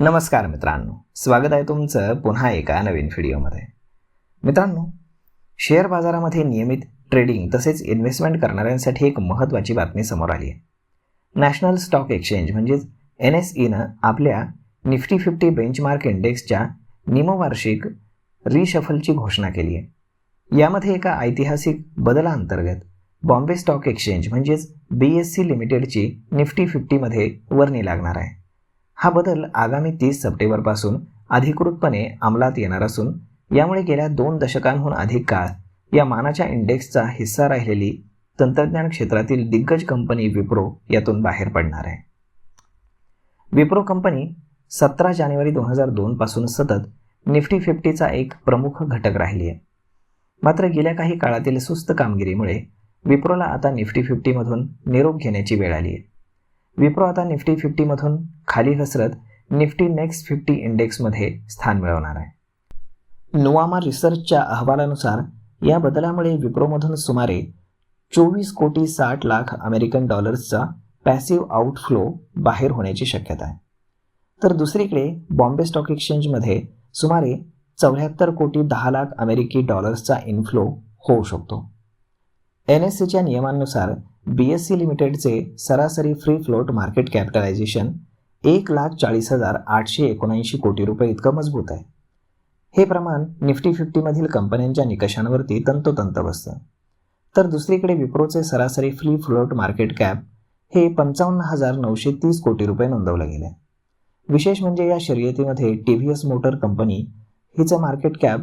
नमस्कार मित्रांनो, स्वागत आहे तुमचं पुन्हा एका नवीन व्हिडिओमध्ये. मित्रांनो, शेअर बाजारामध्ये नियमित ट्रेडिंग तसेच इन्व्हेस्टमेंट करणाऱ्यांसाठी एक महत्त्वाची बातमी समोर आली आहे. नॅशनल स्टॉक एक्सचेंज म्हणजेच NSEनं आपल्या निफ्टी 50 बेंचमार्क इंडेक्सच्या निमवार्षिक रिशफलची घोषणा केली आहे. यामध्ये एका ऐतिहासिक बदलाअंतर्गत बॉम्बे स्टॉक एक्सचेंज म्हणजेच BSE लिमिटेडची निफ्टी 50मध्ये वर्णी लागणार आहे. हा बदल आगामी 30 सप्टेंबरपासून अधिकृतपणे अंमलात येणार असून यामुळे गेल्या 2 दशकांहून अधिक काळ या मानाच्या इंडेक्सचा हिस्सा राहिलेली तंत्रज्ञान क्षेत्रातील दिग्गज कंपनी विप्रो यातून बाहेर पडणार आहे. विप्रो कंपनी 17 जानेवारी 2002 पासून सतत निफ्टी 50चा एक प्रमुख घटक राहिली आहे. मात्र गेल्या काही काळातील सुस्त कामगिरीमुळे विप्रोला आता निफ्टी 50मधून निरोप घेण्याची वेळ आली आहे. विप्रो आता निफ्टी 50मधून खाली घसरत निफ्टी नेक्स्ट 50 इंडेक्समध्ये स्थान मिळवणार आहे. नुवामा रिसर्चच्या अहवालानुसार या बदलामुळे विप्रोमधून सुमारे 24 कोटी 60 लाख अमेरिकन डॉलर्सचा पॅसिव्ह आउटफ्लो बाहेर होण्याची शक्यता आहे. तर दुसरीकडे बॉम्बे स्टॉक एक्सचेंजमध्ये सुमारे 74 कोटी 10 लाख अमेरिकी डॉलर्सचा इनफ्लो होऊ शकतो. NSEच्या नियमांनुसार BSE लिमिटेडचे सरासरी फ्री फ्लोट मार्केट कॅपिटलायझेशन 1,40,879 कोटी रुपये इतकं मजबूत आहे. हे प्रमाण निफ्टी 50मधील कंपन्यांच्या निकषांवरती तंतोतंत बसतं. तर दुसरीकडे विप्रोचे सरासरी फ्री फ्लोट मार्केट कॅप हे 55,930 कोटी रुपये नोंदवलं गेलं आहे. विशेष म्हणजे या शर्यतीमध्ये TVS मोटर कंपनी हिचं मार्केट कॅप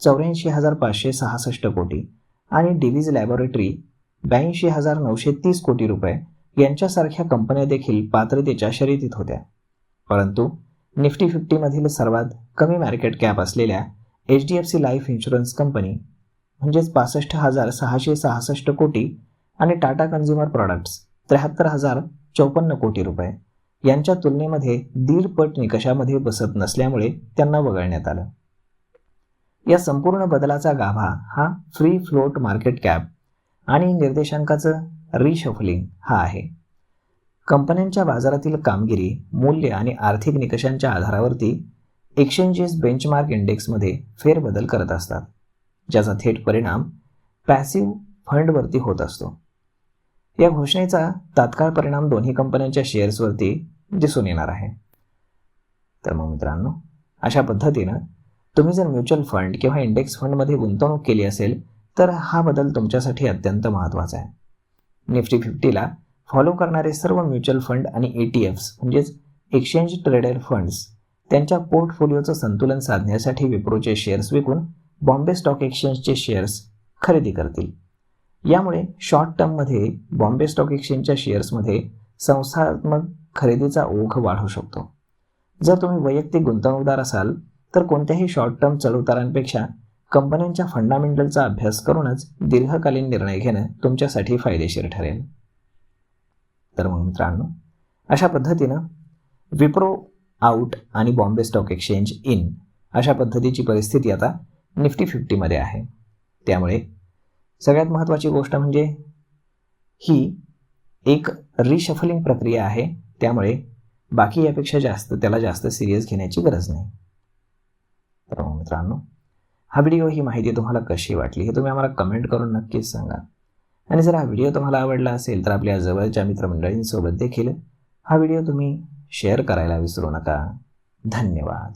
84,566 कोटी आणि डिव्हिज लॅबोरेटरी 82,930 कोटी रुपये यांच्यासारख्या कंपन्या देखील पात्रतेच्या शर्यतीत होत्या. परंतु निफ्टी 50मधील सर्वात कमी मार्केट कॅप असलेल्या HDFC लाईफ इन्शुरन्स कंपनी म्हणजेच 65,666 कोटी आणि टाटा कन्झ्युमर प्रॉडक्ट्स 73,054 कोटी रुपये यांच्या तुलनेमध्ये 1.5 पट निकषामध्ये बसत नसल्यामुळे त्यांना वगळण्यात आलं. या संपूर्ण बदलाचा गाभा हा फ्री फ्लोट मार्केट कॅप आणि निर्देशांकाचं रिशफलिंग हा आहे. कंपन्यांच्या बाजारातील कामगिरी, मूल्य आणि आर्थिक निकषांच्या आधारावरती एक्सचेंजेस बेंचमार्क इंडेक्समध्ये फेरबदल करत असतात, ज्याचा थेट परिणाम पॅसिव्ह फंडवरती होत असतो. या घोषणेचा तात्काळ परिणाम दोन्ही कंपन्यांच्या शेअर्सवरती दिसून येणार आहे. तर मग मित्रांनो, अशा पद्धतीनं तुम्ही जर म्युच्युअल फंड किंवा इंडेक्स फंडमध्ये गुंतवणूक केली असेल तर हा बदल तुमच्यासाठी अत्यंत महत्त्वाचा आहे. निफ्टी 50ला फॉलो करणारे सर्व म्युच्युअल फंड आणि ETFs म्हणजेच एक्सचेंज ट्रेडेड फंड्स त्यांच्या पोर्टफोलिओचं संतुलन साधण्यासाठी विप्रोचे शेअर्स विकून बॉम्बे स्टॉक एक्सचेंजचे शेअर्स खरेदी करतील. यामुळे शॉर्ट टर्ममध्ये बॉम्बे स्टॉक एक्सचेंजच्या शेअर्समध्ये संस्थात्मक खरेदीचा ओघ वाढू शकतो. जर तुम्ही वैयक्तिक गुंतवणूकदार असाल तर कोणत्याही शॉर्ट टर्म चढउतारांपेक्षा कंपन्यांच्या फंडामेंटलचा अभ्यास करूनच दीर्घकालीन निर्णय घेणं तुमच्यासाठी फायदेशीर ठरेल. तर मग मित्रांनो, अशा पद्धतीनं विप्रो आउट आणि बॉम्बे स्टॉक एक्सचेंज इन अशा पद्धतीची परिस्थिती आता निफ्टी 50मध्ये आहे. त्यामुळे सगळ्यात महत्त्वाची गोष्ट म्हणजे ही एक रिशफलिंग प्रक्रिया आहे. त्यामुळे बाकी यापेक्षा त्याला जास्त सिरियस घेण्याची गरज नाही. तर मग मित्रांनो, हा व्हिडिओ ही माहिती तुम्हाला कशी वाटली हे तुम्ही आम्हाला कमेंट करून नक्कीच सांगा. आणि जर हा व्हिडिओ तुम्हाला आवडला असेल तर आपल्या जवळच्या मित्रमंडळींसोबत देखील हा व्हिडिओ तुम्ही शेअर करायला विसरू नका. धन्यवाद.